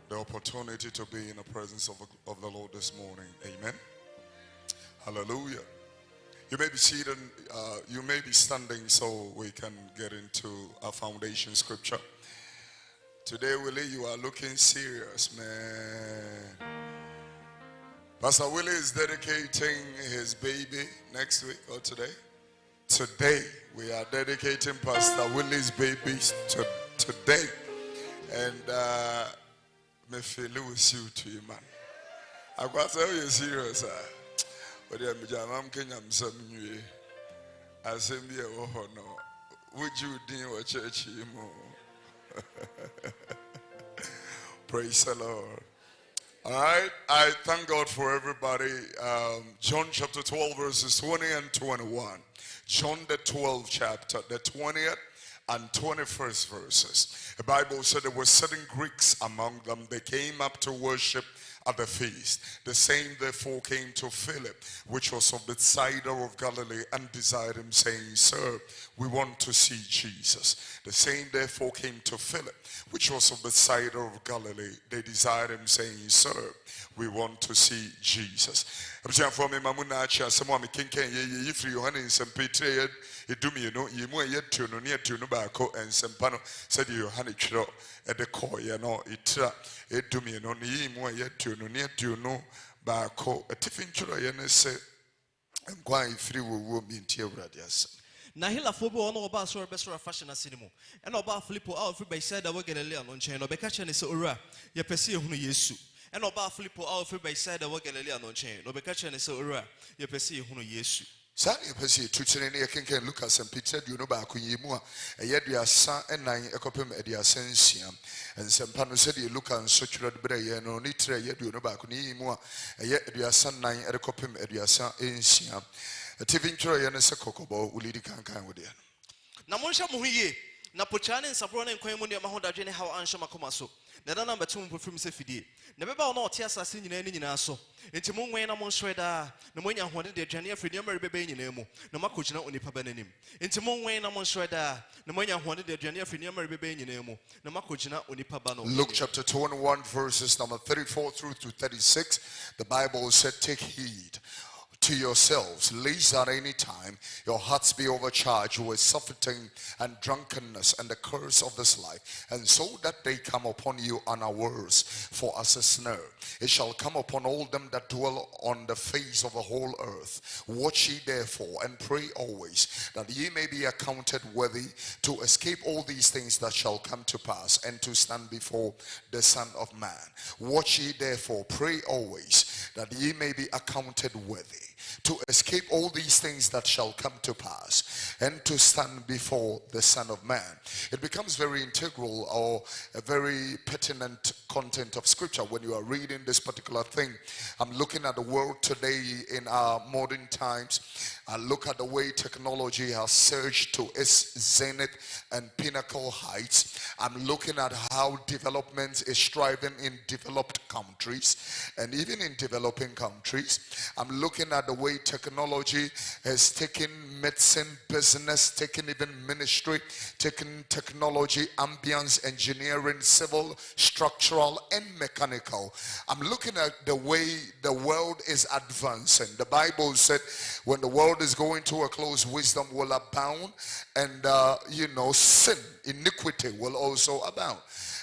the opportunity to be in the presence of the Lord this morning. Amen. Hallelujah. You may be seated, you may be standing so we can get into our foundation scripture. Today, Willie, you are looking serious, man. Pastor Willie is dedicating his baby next week or today. Today, we are dedicating Pastor Willie's baby today. And me feel with you to you, man. I got to tell you serious, but I'm Kenyam some new. I say, oh no, would you do what church? Praise the Lord. All right, I thank God for everybody. John chapter 12, verses 20 and 21. John the 12th chapter, the 20th and 21st verses. The Bible said there were certain Greeks among them. They came up to worship at the feast. The same therefore came to Philip, which was of the side of Galilee, and desired him, saying, Sir, we want to see Jesus. The same therefore came to Philip, which was of the side of Galilee. They desired him, saying, Sir, we want to see Jesus. For me, Mamunacha, someone can ye free Johannes and Peter. It do me, you know, you more yet to no near to Nubako and Sempano said you Hanichro at the core, you know, it do me, no, ye more yet to no near to no Bako, a tiffin chura, say, and quite free will be in tear radius. Nahila Fobo no bus or best fashion as cinema. And about Filippo Alfred by said I will get a leon on chain or Becachan is Ura, ye perceive who Yesu. And about Filippo Alfred by said I will get a leon on chain or Becachan is Ura, ye perceive who Yesu. Sani pesi tuchine ni yakenke Lucas and Peter do no ba kunyimua eyedia san enan ekopem edia sensia and sempano said you look and such red bre no ni tre yedu no ba kunyimua eyedia san nan ekopem edia san ensia tivin tro ye ne se kokobo ulidi kankan wode na monsha mo hiye na pochane nsabro ne nkwan mu ne ma ho dadwe ne ha anhye makoma so na dana mbetum pofim se fidie na beba no ote asase nyina ni nyina so enti mo nwen na mo nsweda na mo nya hode de adwane afredi amare beba nyina mu na makogina onipa bananim enti mo nwen na mo nsweda na mo nya hode de adwane afredi amare beba nyina mu na makogina onipa ba no. Luke chapter 21 verses number 34 through to 36. The Bible said, take heed to yourselves, lest at any time your hearts be overcharged with surfeiting and drunkenness and the curse of this life, and so that they come upon you unawares. For as a snare it shall come upon all them that dwell on the face of the whole earth. Watch ye therefore and pray always, that ye may be accounted worthy to escape all these things that shall come to pass, and to stand before the Son of Man. Watch ye therefore, pray always, that ye may be accounted worthy to escape all these things that shall come to pass, and to stand before the Son of Man. It becomes very integral or a very pertinent content of scripture when you are reading this particular thing. I'm looking at the world today in our modern times. I look at the way technology has surged to its zenith and pinnacle heights. I'm looking at how development is striving in developed countries and even in developing countries. I'm looking at the way technology has taken medicine, business, taken even ministry, taken technology, ambience, engineering, civil, structural, and mechanical. I'm looking at the way the world is advancing. The Bible said when the world is going to a close, wisdom will abound, and sin, iniquity will also abound.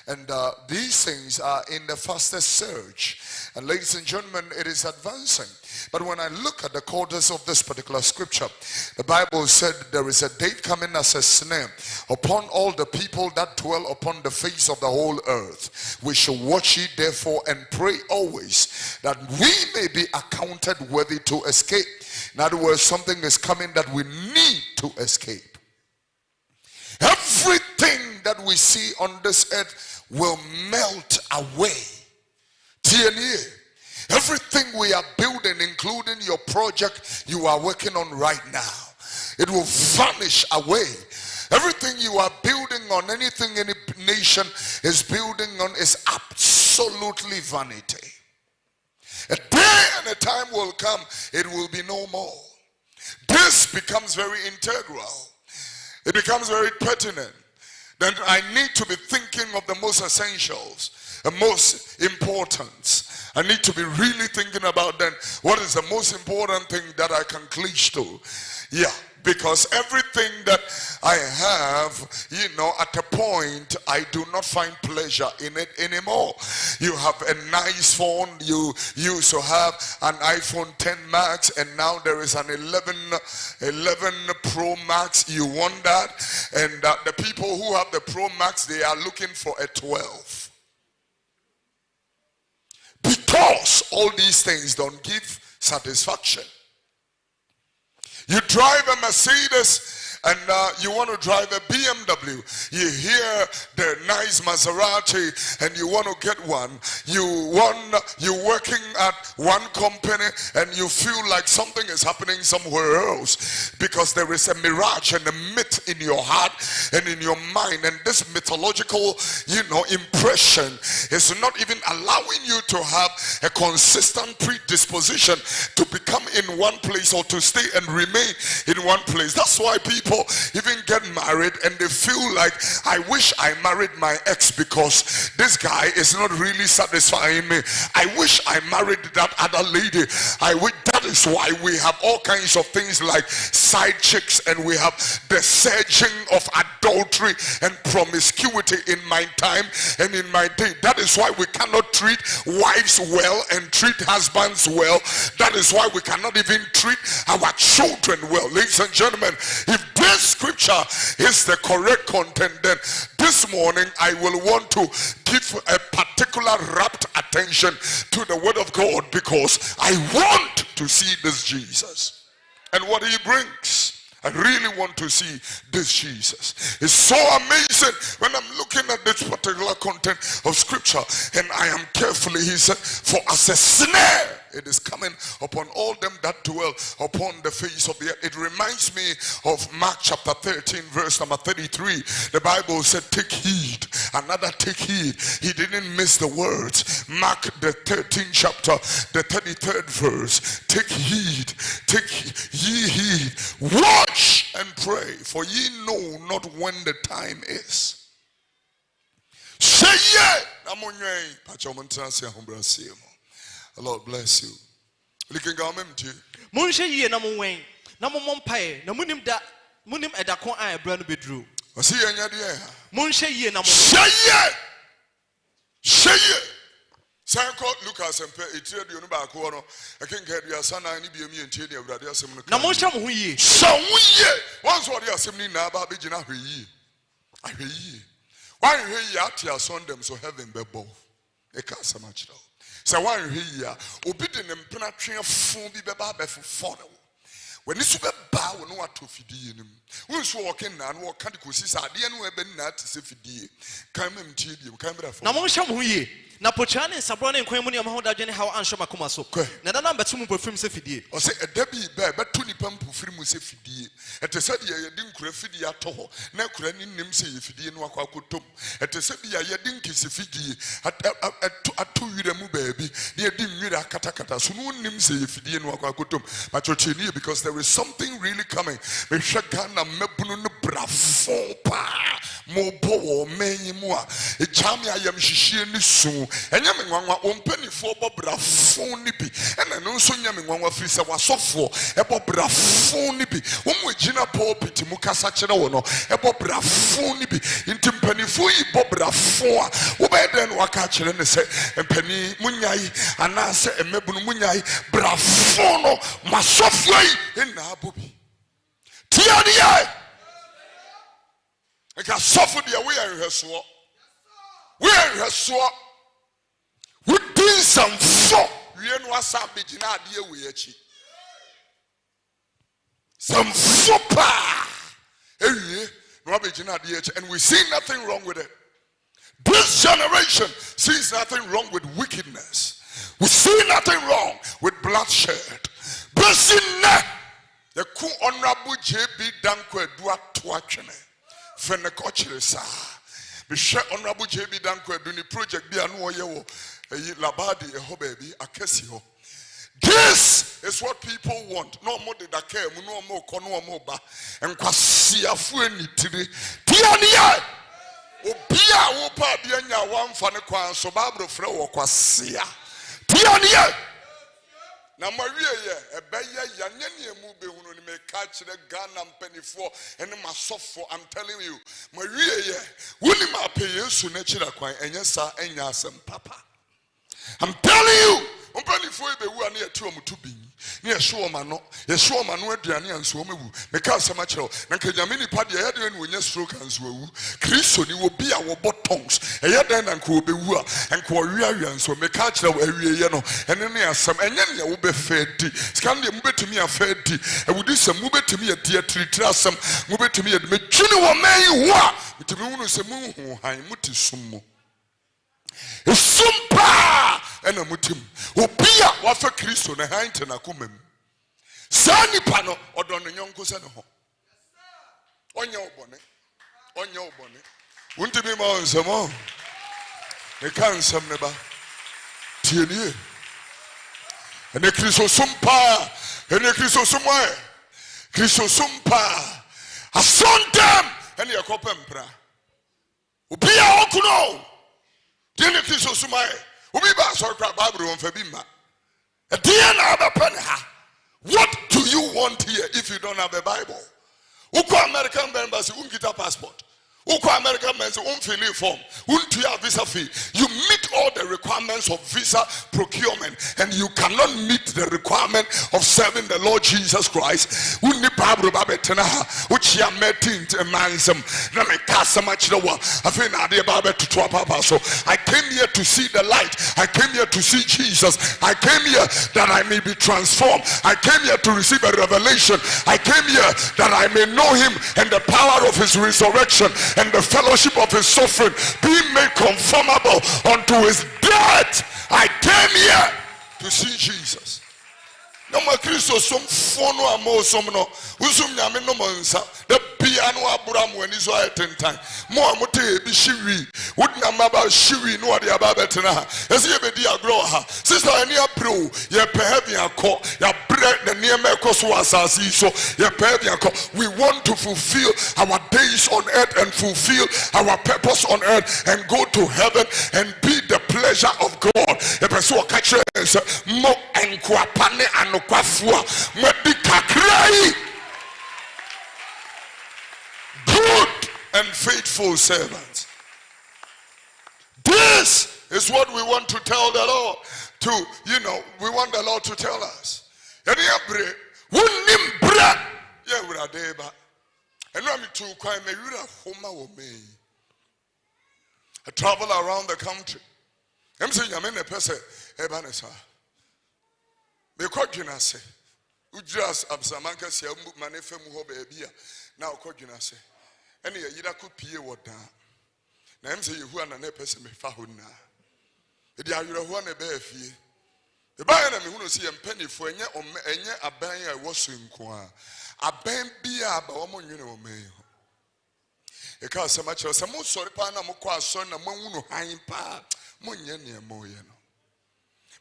And these things are in the fastest surge. And ladies and gentlemen, it is advancing. But when I look at the quarters of this particular scripture, the Bible said there is a day coming as a snare upon all the people that dwell upon the face of the whole earth. We should watch ye therefore and pray always, that we may be accounted worthy to escape. In other words, something is coming that we need to escape. Everything that we see on this earth will melt away. TNA. Everything we are building, including your project you are working on right now, it will vanish away. Everything you are building on, anything any nation is building on, is absolutely vanity. A day and a time will come, it will be no more. This becomes very integral. It becomes very pertinent. then I need to be thinking of the most essentials, the most importance. I need to be really thinking about then what is the most important thing that I can clinch to. Yeah, because everything that I have, at a point, I do not find pleasure in it anymore. You have a nice phone, you used to have an iPhone 10 Max, and now there is an 11 Pro Max. You want that, and the people who have the Pro Max, they are looking for a 12. Because all these things don't give satisfaction. You drive a Mercedes and you want to drive a BMW. You hear the nice Maserati and you want to get one. You're working at one company and you feel like something is happening somewhere else because there is a mirage and a myth in your heart and in your mind, and this mythological impression is not even allowing you to have a consistent predisposition to become in one place or to stay and remain in one place. That's why people even get married and they feel like, I wish I married my ex because this guy is not really satisfying me. I wish I married that other lady. That is why we have all kinds of things like side chicks, and we have the surging of adultery and promiscuity in my time and in my day. That is why we cannot treat wives well and treat husbands well. That is why we cannot even treat our children well. Ladies and gentlemen, if this scripture is the correct content, then this morning I will want to give a particular rapt attention to the word of God, because I want to see this Jesus and what he brings. I really want to see this Jesus. It's so amazing when I'm looking at this particular content of scripture, and I am carefully, he said, for as a snare it is coming upon all them that dwell upon the face of the earth. It reminds me of Mark chapter 13 verse number 33. The Bible said, take heed. Another take heed. He didn't miss the words. Mark the 13th chapter, the 33rd verse. Take heed. Take ye heed. Watch and pray, for ye know not when the time is. Say ye. Lord bless you. Looking at you. Munshe ye na munwen. Na mumpae. Na munim edakon a ebra no bedru. Wasi enya de. Munshe ye na munwen. Say ye. Sanko Lucas and Pe etire de onu ba ko no. Ekenka aduasa na ni biemi entie de awurade asem no. Na munshe mo ho ye. So ye. Once what the asem ni na ba begina hweyi. Ahweyi. Why hweyi ati ason dem so heaven bebo. E ka samachiro. So why here? Obidi ne mpena twe fun bi beba befo no. When this be ba wo no ato fidie nim. Wonso working na no ka de kosi sa de no ebe na ate se fidie. Kan mem tie die, kan bra fo. Na mo hye mo ye. Na pocha ne sabro ne nkwan mu ne ma ho dadwe ne hawo anhwe makoma so. Na na betu mu pofim se fidie. O se eda bi ba betu nipa mpofiri mu se fidie. Ete se de ye di nkura fidie ato ho. Na kura ni nim se ye fidie no akwa akotom. Ete se bi ye di nkisi fidie atu wire mu baabi. Ne di nwire akatakata so no nim se ye fidie no akwa akotom. Machocheni, because there is something really coming. Me hwega na mebunu no brafo pa. Mo bo wo menyi mu a. E chami ayam hihie ni su. Enya me nwanwa ompanifo bo brafo ni bi. Ena no nso nya me nwanwa firi se wasofo e bo brafo ni bi. Wo mu gina pulpit mu kasa kire wo no e bo brafo ni bi. Nti mpanifo yi bo brafo a wo be den waka kire ne se mpani munyai anase emebunu munyai brafo no masofo yi ena abobi. Tia dia. Eka sofo dia we ahweso. We ahweso. We did some fuck. We no asa begina ade we achi. Some fupa. No begina ade achi, and we see nothing wrong with it. This generation sees nothing wrong with wickedness. We see nothing wrong with bloodshed. Blessing the ku honorable JB Danko Dwa Twachene. Fenekochere sa. Be share honorable JB Danko do ni project bi anu oye wo labadi eho baby akesi ho. This is what people want. No more de dake mu no more ko no more ba. Enkwasiafu enitire. Tiania. Obia wopa de anya wamfa ne kwan so Bible frɛ wo kwasea. Tia ne na mawie ye ebeye yanye ne emu behunu ne meka kire Ghana mpanifo ene masofo. I'm telling you, mawie ye woni ma pe Yesu na kira kwan enye sa enya asem papa. I'm telling you, mpanifo ebewu ane yati omutu bin ne yehwe omano aduane anso omewu meka asem a kire na nkanyame nipa de yede ne wonya stroke anso awu Kristo ni obi a wo botons eyeden na nko obewu a nko owiawia anso meka kire wo awie ye no ene ne asem enye ne wo be fedi scan de mubetumi afedi ewudi sem mubetumi ye de tritira asem mubetumi ye me twini wo man ho a mutumi hunu sem hu han mutisum Sumpa and a mutim. Obia wafa Christo na hainte na kumem. Sani pano or don yonko sano. Onya obone. Won't be more some more. They can't some neba. Tieni. And the Christo sumpa. And the Christo somewhere. Christo sumpa. A son them. And your copempra. Obia okuno. Dene Kristo sumae obi ba so kra Bible won fa bi ma e dia na abapen ha. What do you want here if you don't have a Bible? Uko American embassy unkita passport. Uko American embassy unfill form untua visa fee. You meet all the requirements of visa procurement and you cannot meet the requirement of serving the Lord Jesus Christ. Unni Bible babetena ha uchia metint emansem na me kasa machirawa afi na ade babe tutu papa. So I came here to see the light. I came here to see Jesus. I came here that I may be transformed. I came here to receive a revelation. I came here that I may know him and the power of his resurrection and the fellowship of his suffering, being made conformable unto his death. I came here to see Jesus. No more Christos some fono amo some no usum nyame no monsa the piano abram when is right in time more mote be shiwi would namaba shiwi no ade ababetena ese ye be dia groha sister any bro ye behavior ko ya bread the near me so asasi so ye behavior ko. We want to fulfill our days on earth and fulfill our purpose on earth and go to heaven and be the pleasure of God. The person will catch mo enkwapane anokwafua medika cry. Good and faithful servants. This is what we want to tell the Lord. We want the Lord to tell us. I travel around the country. I'm saying, I'm in a person. Say, Ujas Absamanka say, Manefemu Hobebia. Now, Kodjuna any Yida could pee what down. Nam say you are an person with Fahuna. The Ayuan a bear fee. The buyer who see a penny for any or any a bayer was in qua. A bam be a woman, you know, may. A car so much as a most sorry pana mokwa son a moon high pa, Munyania moyano.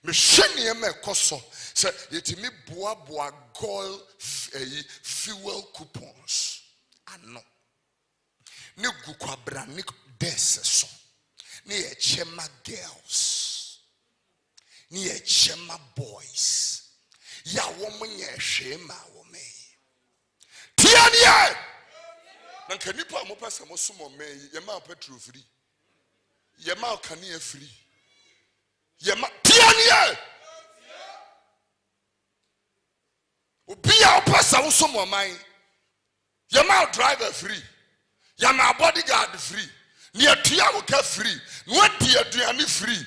Meshania me koso say yetimi boa gold fuel coupons ano ne gukwabra ne deseso ne echema girls ne echema boys ya womunye hwema wo me tianie na kanipa mo pese mo sumo me yema petrol free yema kania free yema tianie obia opasa wo sumo man yema driver free yema bodyguard free ne atua wo ka free no adi aduane free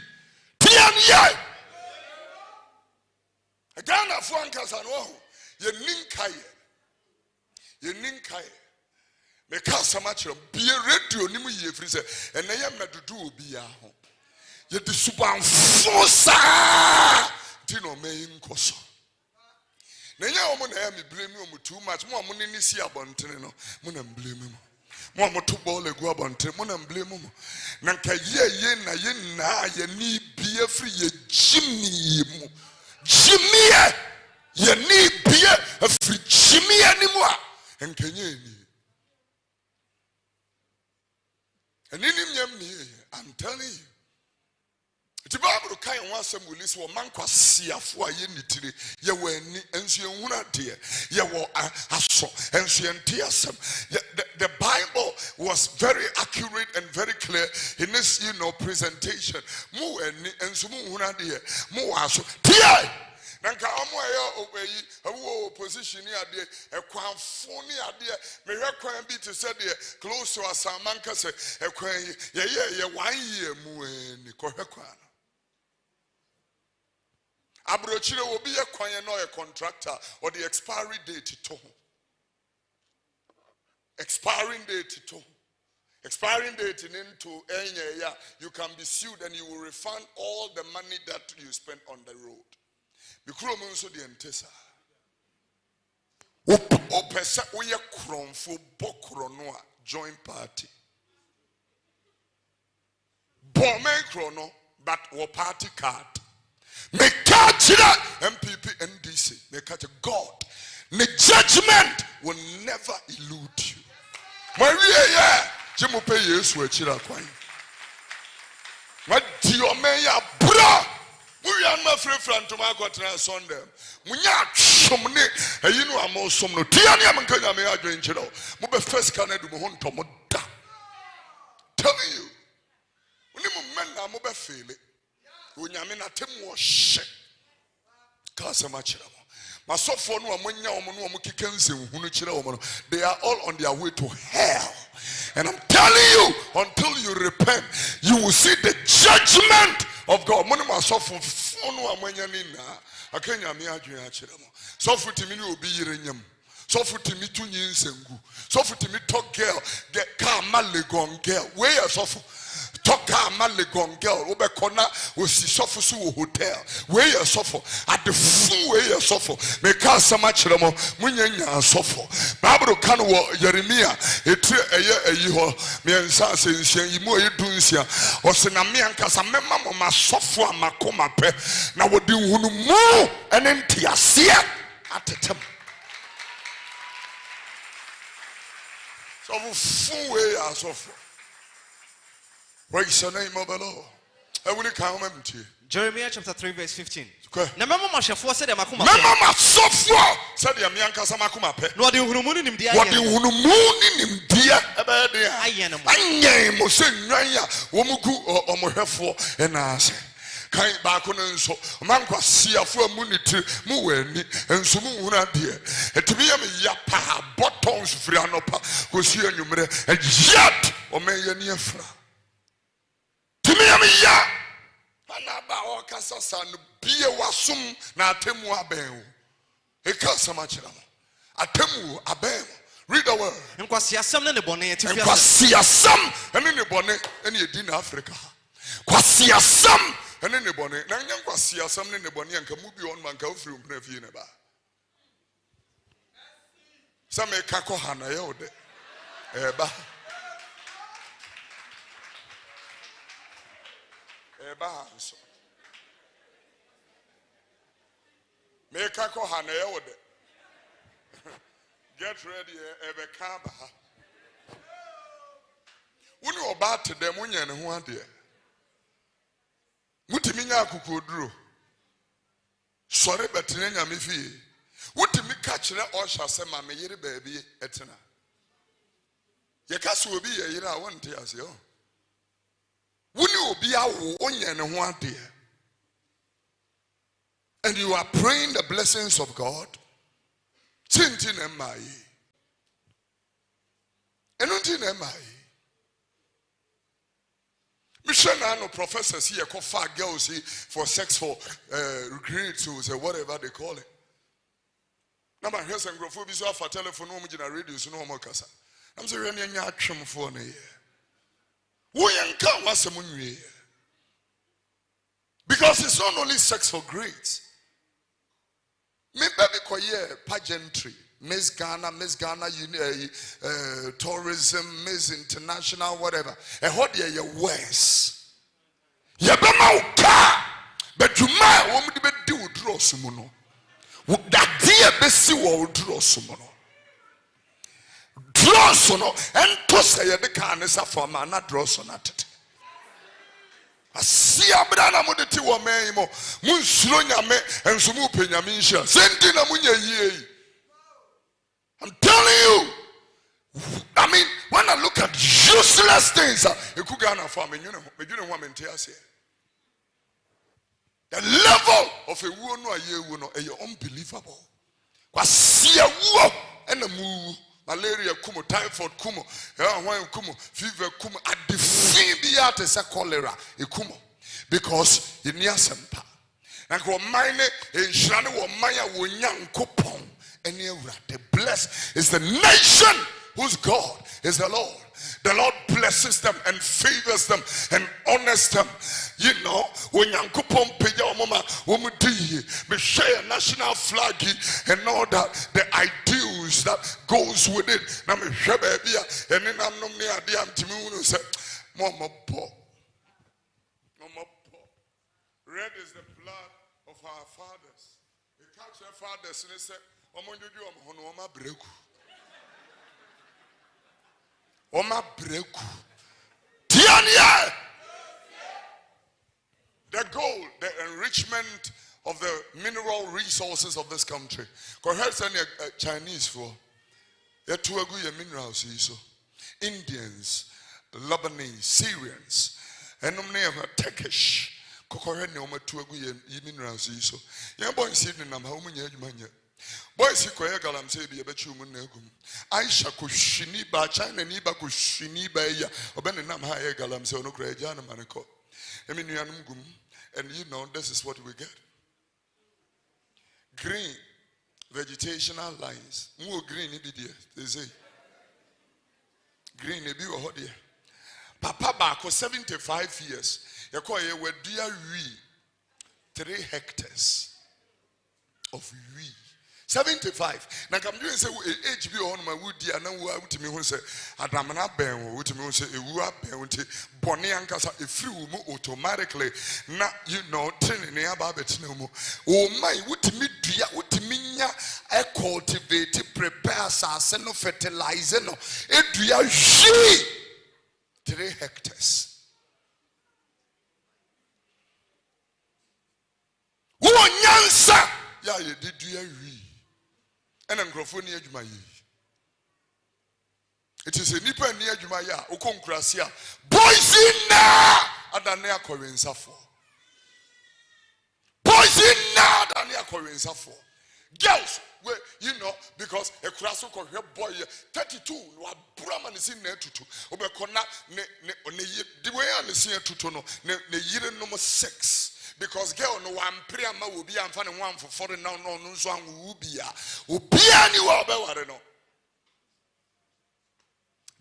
tianie Ghana fo ankasa no ho ye ninkaye me ka sama kire bie radio ni mu ye free se ene ye medudu obi ya ho ye de suban fosa dino me nkoso na nya omo na ya me blame omo too much mo amu ni si abontene no mo na blame mo mo to ball egu abontene mo na blame mo na nka ye na ye na ye ni bie free ye jimni mu jimie ye ni bie free jimie ni mu a enkenye ni I'm telling you. The Bible kind one some will listen man kwa siafo aye nitire ye wani ensu ehuna de ye wo aso ensu entiasem. The Bible was very accurate and very clear in this presentation. Mu eni ensu mu huna de mu aso tie nanka omo aye oyi awo position ni ade ekwanfo ni ade me hwe kwan bi to say de close to asamanka say ekwan ye 1 year mu eni ko hwe kwan Abrochire will be a coin or a contractor or the expiry date to expiring date to expiring date into any year you can be sued and you will refund all the money that you spent on the road. Because also the entesa. Opesa oye kronfo bokronoa joint party. Bome chrono but wo party card. May catch that MPP NDC. May catch God. The judgment will never elude you. Maria, Jimu pay yes we chira kwai. What do you mean ya bra? We are not free from to my God Sunday. Munya somne, you know I'm also no. Tiani am going me adwin chiro. Mo be first can do mo honto mo da. Telling you. Uni mo men na mo be feel it. Unyame na temu ohye kasa ma kire mo masofo no amonya omo no omo kikanse hunu kire omo no they are all on their way to hell and I'm telling you until you repent you will see the judgment of God mo no masofo no amonya ni na akanya me adwen a kire mo sofo timi ni obi yire nyam sofo timi tunyi nsengu sofo timi talk girl get ka malegon girl where sofo Toka malegon girl, Obekona will see suffer su hotel. Where you suffer at the full way you suffer. Make us so much remo, Munya suffer. Bible can Jeremiah, a year, me and Sansa, you more you do sia, or Senamianka, some member of my software, Makoma pe. Now what do you more and empty a seat at the time? So full way I suffer. Praise the name of the Lord. I will come empty. Jeremiah chapter 3 verse 15. Na mama mashafo said makuma. Mama masofo said ya mianka sama kuma pe. No de hunumuni nimdia. What the hunumuni nimdia ebe de. Ayeno. Anye mo se nwan ya wo mugu omohwefo enase. Kan ba ko nso mankwa siafo amuniti mu wani enso mu huna de. Etimi ya me ya pa buttons free anopa ko si anwumre. Yet o men ye ni afra. Timiyamiya anaba okasa san biye wasum na atemu aben ekasa machira atemu aben read the word nkwasiasam ne bone etifiasa nkwasiasam ne bone ene edi na Africa kwasiasam ne bone na nya nkwasiasam ne bone anka mu bi on manka ofiri mpna fie ne ba same kako hana ye ode eba so make a kohana get ready ebe kaba woni oba te dem nya ne ho ade mutimi nya Kofi Oduro sore betene nya me fie wutimi ka kire osha se ma me yire baabi etena ye ka so obi ye yire a wonte ase o Wuni obi awo onye ne ho ade. And you are praying the blessings of God. Tintin emai. Enuntin emai. Missionary no professors here call far girls for sex for grades or whatever they call it. Now my here's and grofo bi so afa telephone no mo gina radio so no mo kasa. I'm say we anya atwem for na here. Because it's not only sex for grades. Me baby koye pageantry, Miss Ghana, tourism, Miss International, whatever. And what are your words? Yabama uka, but you might want me to do draw sumuno. That dear Bessie will draw sumuno. Draw Draws no, and to say the carnesa for man, not draws on it. See a brana modeti wa memo, Munslo Nyame, and Sumu Penyamisha, Sentina Munya ye. I'm telling you. I mean, when I look at useless things, you could get a farm, you know, woman tears here. The level of a woman or a woman is unbelievable. Was see a war and a move, malaria, kumo, typhoid, kumo, kumo, fever, kumo, at the fever is a cholera, a kumo, because in Yasempa. And go mine in Shana or Maya Wunyan Kupon, and the blessed is the nation whose God is the Lord. The Lord blesses them and favors them and honors them. You know, when Yankupon Paya Mama, Womudi, we share a national flag and all that, the ideals that goes with it. Now, me Shababia, and then I'm not near the Antimun said, Mama Po. Mama Po. Red is the blood of our fathers. They catch their fathers and they say, Mama Breku. Oma breku. Tiania. The gold, the enrichment of the mineral resources of this country. Because Chinese for ya tuagu ya minerals so. Indians, Lebanese, Syrians, and Turkish. Kokohe ne oma tuagu ya minerals so. Ya boy see ni nam ha umunya adwumanya. Boys, you could galam say be a betu munegum. Aisha kushini ba China niba kushini ba ya. Obenenam high galam say no grejana manako. Eminianum, and you know this is what we get. Green vegetational lines. More green they say. Green be a hot dear. Papa Bako 75 years. You call ye were dear 3 hectares of wheat. 75. Now come doing say HBO on my wood dear. Now what to me who say Adamana Ben, what to me who say a wua bounty, Bonnie and Casa, a few automatically. Now you know, training near Babet no more. Oh my, what to me, dear, what to me, I cultivate, prepare, send no fertilizer, no, it dear, she 3 hectares. Who nyansa? Yeah, you did you read. And I'm growing near Jumaya. It is a nipper near Jumaya, Okonkrasia. Boys in now, Adania Corinsa for. Boys in now, Adania Corinsa for. Girls, well, you know, because a crasso called her boy 32, what Brahman is in there to two. Obekona, the way I see a tutono, ne year number 6. Because girl no one prayer will be and finding one for 40 now no song will be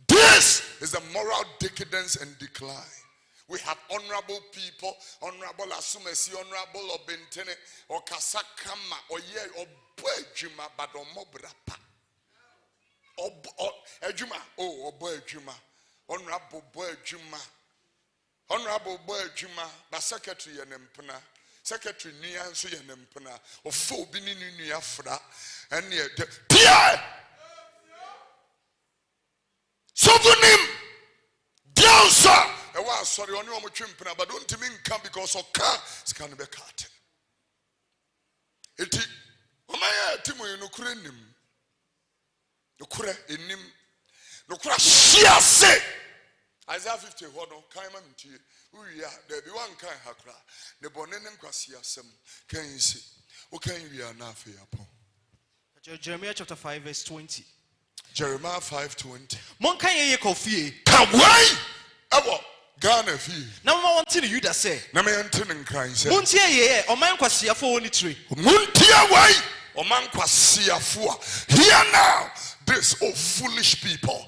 this is the moral decadence and decline. We have honorable people, honorable Asumesi, honorable Obentene, or Kasakama, or Ye, or Boyjuma, but or Mobrapa. Or Ejuma, or Boyjuma, honorable Boyjuma. Honorable boy Juma, the secretary and empana, secretary Nian so and empana, or 4 binin in Yafra, and near the Pierre Sovereign Dowsa. I was sorry on your chimpana, but don't mean come because of car is can be cut. It is Omaya Timo no Kurenim. No Kure in him, no crash, say. Isaiah 50, what no Kaimam to you. We are there be one kind hakra. The Bonen Quasia some can you see? What can you are now for your Jeremiah chapter 5, verse 20. Jeremiah 5:20. Monkaye Kofi. Kawai ewo Ghana fi. Na mama want to you that say. Na me ante ne nkran say. Muntie ye oman kwasiafo woni tire. Muntie wai oman kwasiafo a. Hear now this, oh foolish people,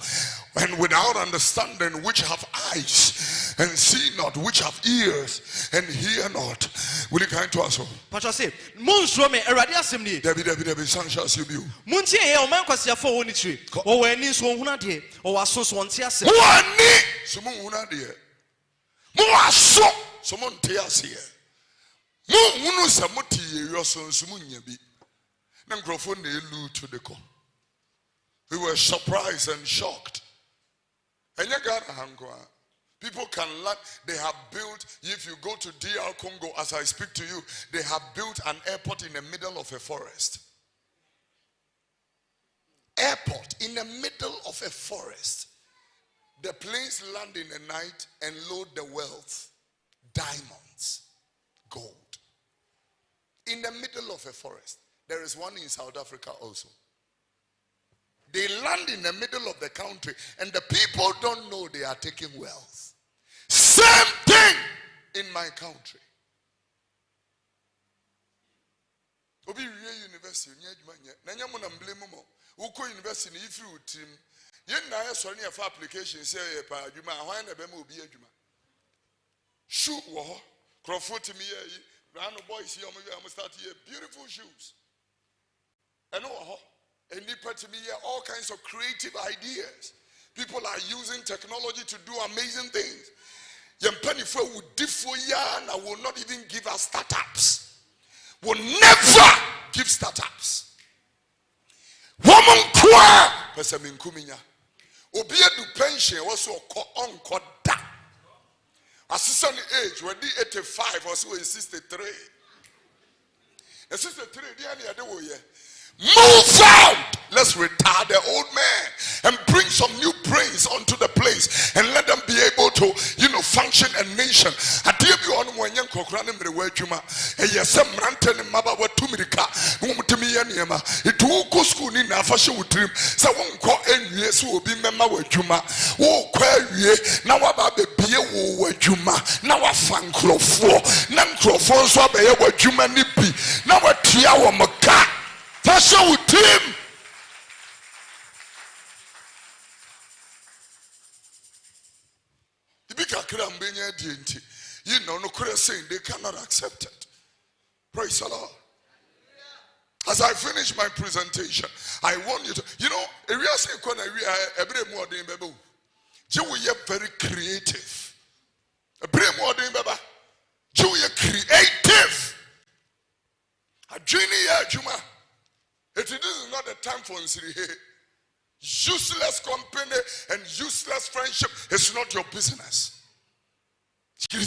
and without understanding, which have eyes and see not, which have ears and hear not. Will you kind to us? Pastor say, Monsro me erade asem ni. Debi sanctions you. Muntie ye oman kwasiafo woni tire. O wani so huna de, o waso so nte asem. Wani so mo huna de. Mo aso so mo nte ase. Mo hunu se mo tie yo so nso mo nya bi. Na nkrofo na elu to the call. We were surprised and shocked. And you got people can learn. They have built, if you go to DR Congo, as I speak to you, they have built an airport in the middle of a forest. Airport in the middle of a forest. The planes land in the night and load the wealth, diamonds, gold. In the middle of a forest. There is one in South Africa also. They land in the middle of the country and the people don't know they are taking wealth. Same thing in my country. Obi university nanya mo na mblemu mo. Uko university if you team yen na yesori na fa application say pa adwuma ahwan na be ma obi adwuma. Shoe wo ho. Crofo timi yi Rano boys here am start here beautiful shoes. And wo ho. And to me all kinds of creative ideas. People are using technology to do amazing things. Yempenifu would differ and will not even give us startups. Will never give startups. Woman kwa pesa minkuminya. Obia du pension also on koda. Assistant age when the 85 or so is 63. The 63 the move out. Let's retire the old man and bring some new brains onto the place and let them be able to, function and nation. I tell you on when young Cochrane Juma, a yes, some rantan and Maba were Tumirika, Mumtimianiama, it will go school in a fashion with him. So won't call any yes who will be Mema with Juma. Oh, query now about the beer with Juma. Now I fan Clofo, Nanclofo, so I with Juma Nippy. Now a Tiawa Maka. Fashion with him. No saying they cannot accept it. Praise the Lord. As I finish my presentation, I want you to, area say every more than baby. You are very creative. Every more than baby. You are creative. A junior Juma. It is not the time for useless company and useless friendship is not your business. I'm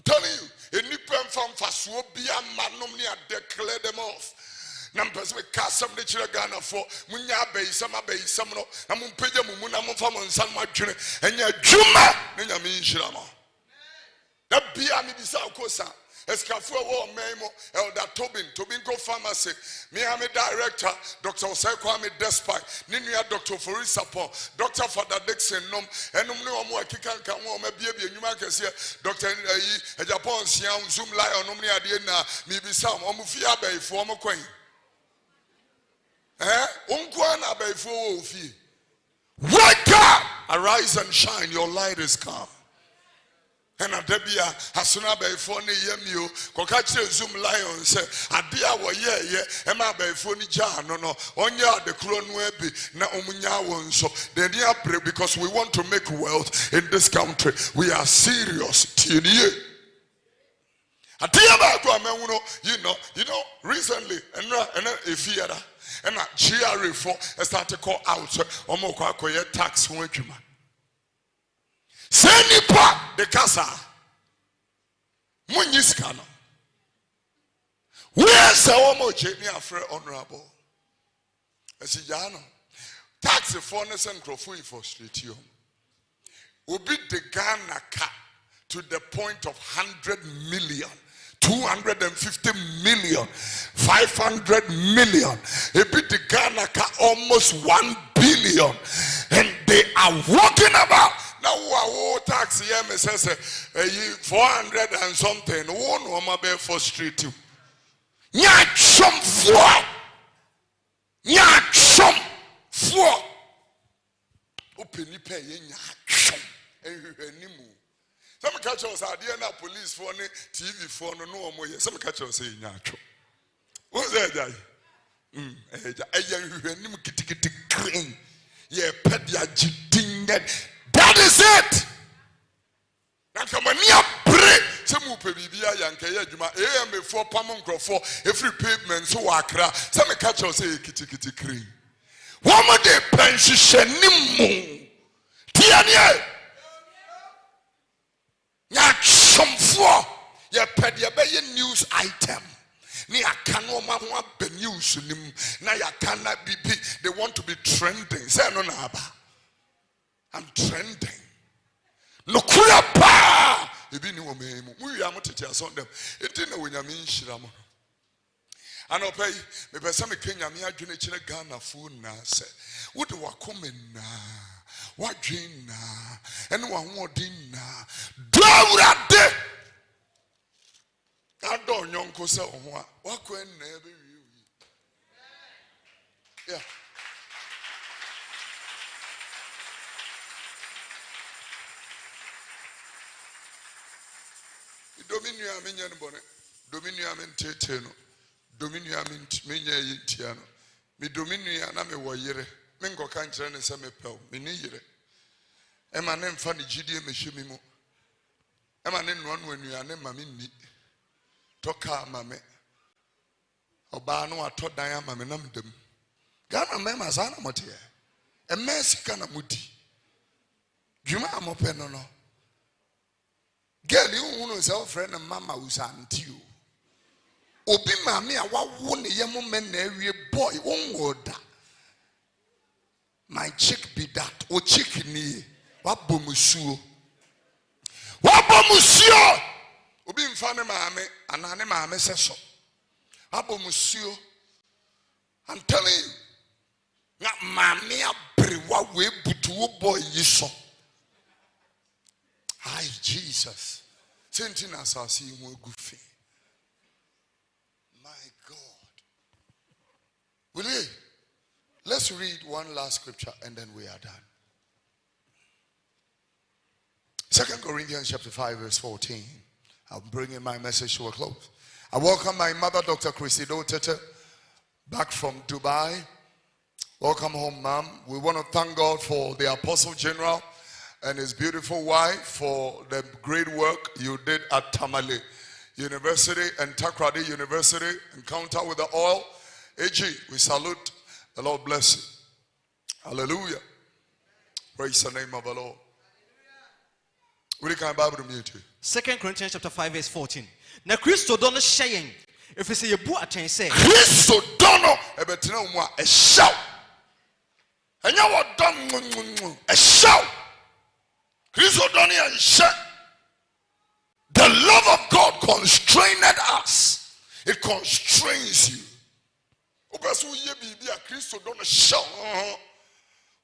telling you, any pen from Faswobia Manomnia declare them off. Numbers we cast some little Ghana for Munya Bay, Sama Bay, Samno, Amumpeja Mumuna Mufam San Marjune, and your Juma, Ninyamin Shirama. That be a Midisa Kosa. Escafu Memo, Elder Tobinco Pharmacy, Miami Director, Dr. Osekwame Despite, Ninia Dr. Forisapo, Dr. Father Dixon Nom, and no Kikan Kamo, maybe you might say, Dr. Japon Siam, Zoom Lion, Omnia Diana, maybe some Omufia Bay, former Queen. Unkwana Bay for Fee. Wake up! Arise and shine, your light is come. And Adebia Hasuna by phone yemio, Cocache Zoom Lion say, Adia wa ye, Emma by phone jar, no, Onya the Clone Webby, na Omunya won so. Then you pray because we want to make wealth in this country. We are serious. Tinie. Adia ba to amemuno, recently, and a theater, and a GRA4 started to call out Omoko Koye tax one juma. Senipa the casa. Munyiskano. Where's the Omo Jamie Afre Honorable? Asijano. Tax foreigners and Crofui for street you. Will be the Ghana cut to the point of 100 million. 250 million, 500 million. It be the Ghana cut almost 1 billion. And they are walking about. Now, what tax here says 400 and something. One woman be for street you. Nyachom for. Open ni pay nyachom. Ehwenimu. Some catch us are there police for TV for no more. Some catch us say nyachom. What's that guy? Ehwenimu kitikiti green. Ye pet ya jidinged. That is it. Nakamania pray. Some upebia yankaya juma. AM for Pamon for every pavement so akra. Some catch us say kitty cream. Woman de pension nimu. Tianye. Nya chomfo ye ped ye be news item. Ni akano mama be news nim na ya kana bibi. They want to be trending. Say no na aba. I'm trending. No kura pa. Ebi ni wo memu. Mu wi amotete ason dem. Enti na wonyame nhira mo. Ana opai me pesa me kenya me adwene kire Ghana fu na se. Wo de wakome na. Wadwen na. Ene wa hoodin na. Dawrade. Ado nyonko se ho a. Wakwen na ebe wi. Yeah. Dominion amenya no bone. Dominion amentete no. Dominion amenya yintia no. Me dominion na me wo yire. Me ngoka nkyere ne se me pew. Me ni yire. E ma ne mfa ne gidie mehye mi mu. E ma ne no no anuane ma me ni. Toka ma me. Oba no atodan ama me na medam. Gana me ma sana mote e. E mesika na mudi. Dwuma amope no no. Girl, you know say friend and mama who's auntie you. Obi mami a wa wo ne yemo men na ewie boy wonwoda. My chick be that. O chick ni wa bomusuo. Wa bomusuo. Obi mfa ne maame anane maame seso. Wa bomusuo. I'm telling you. Na mami abrewa we butu boy yiso. Hi, Jesus. Sentin asasi mo gufi. My God. Will you? Let's read one last scripture and then we are done. 2 Corinthians chapter 5 verse 14. I'm bringing my message to a close. I welcome my mother, Dr. Kofi Oduro, back from Dubai. Welcome home, Mom. We want to thank God for the Apostle General and his beautiful wife for the great work you did at Tamale University and Takrady University. Encounter with the oil. AG, we salute. The Lord bless you. Hallelujah. Praise the name of the Lord. Will you come Bible to me too? 2 Corinthians chapter 5 verse 14. Na Christo dono shayen. If you say you bu aten say. Christo dono ebetina umwa a shout. And you what done a shout. Christo dono and shout. The love of God constrained us. It constrains you. Upesu ye bibi a Christo dono shout.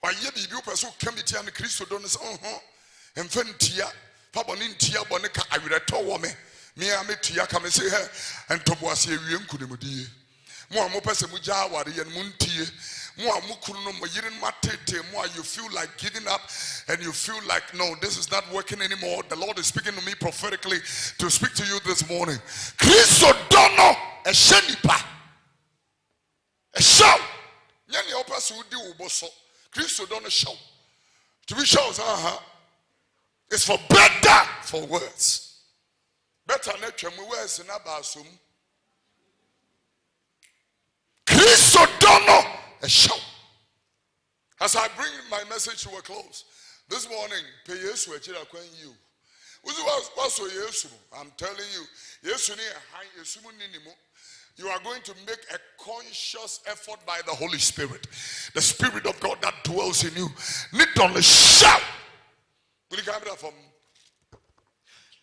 Why ye bibi upesu kemiti and Christo dono say Enfantia, Fabonintia Bonica, I will tell me. Me a metia come and say her and Tobuasi Yunkunimudi. More Mopes and Mujawari and Munti, more Mukuno, Yirin Matete, more you feel like giving up and you feel like, no, this is not working anymore. The Lord is speaking to me prophetically to speak to you this morning. Christo Dono, a Shenipa, a shout. Yanni Opas would do Boso. Christo Dono shout. To be shouts, it's for better, for words. Better nature, we words in Abasum. Christo Dono, a shout. As I bring my message to a close, this morning, pay Yesu a chira kwen you. What's Yesu? I'm telling you, Yesu ni a Yesu ninimo. You are going to make a conscious effort by the Holy Spirit, the Spirit of God that dwells in you. Need to shout. Will you come from?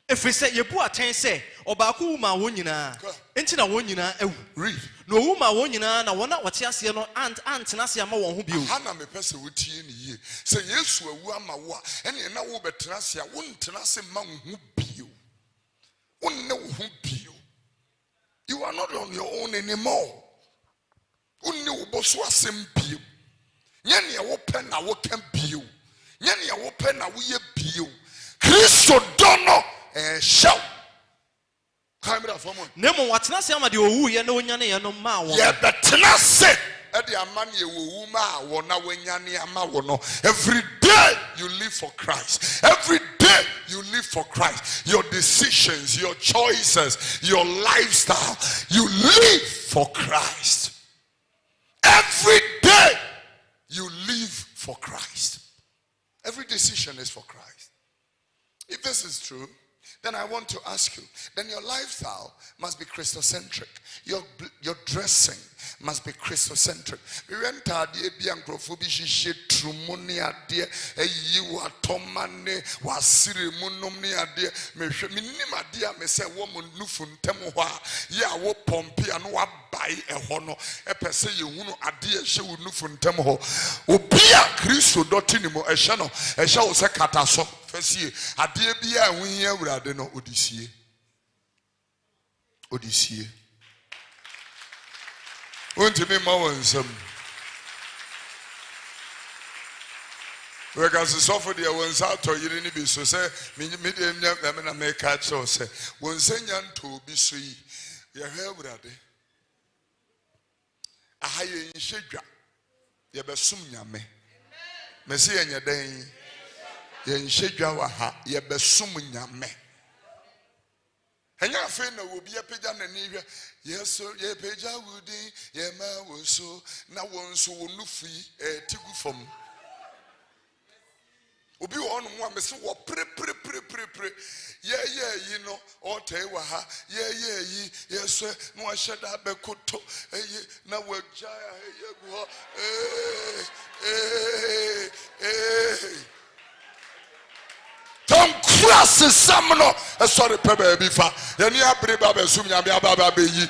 If we say you bu aten say obaku ma wonyina enti na wonyina ewu Read. no wu ma wonyina na wona wote ase no ant na ase ama won ho bio Hana me pese wotie ni ye say Yesu awu ama wo ene na wo betena ase a wo ntena ase ma wo ho bio wonne wo ho bio. You are not on your own anymore. Wonne wo boso asem bio nye ne wo pe na wo kan bio nye ne wo pe na wo ye bio. Christo Dono shout. Nemo watena se ama de owu ye na onyane ye no ma wo. Ye betena se e de amane ye owu ma wo na wonyane ama wo no. Every day you live for Christ. Every day you live for Christ. Your decisions, your choices, your lifestyle, you live for Christ. Every day Every decision is for Christ. If this is true, then I want to ask you, then your lifestyle must be Christocentric. Your dressing must be Christocentric. Odyssey. Won't you be more some? Because the software there was out or you didn't be so say, medium them make catch or say, one senior to be sweet. Your hair would have a high in Shedra. You be Som Nyame. Messi and your day. Yen Shedra waha, ye be Som Nyame. And your friend will be a pigeon and neither. Yes, sir, ye peja woody, ye ma was so, now one so no free, a tickle from. Obi on one, Miss What pre. Yeah, you know, or Tewaha, yeah, yes, sir, no, I shut up a coto, now we're jaya, Tom Cross is summoner. Sorry, Pebe Bifa. Yani abri baba sumi abi baba be yi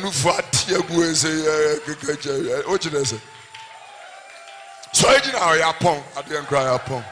nufati egueze what you say? So ejina o yapon, ade nkra yapon.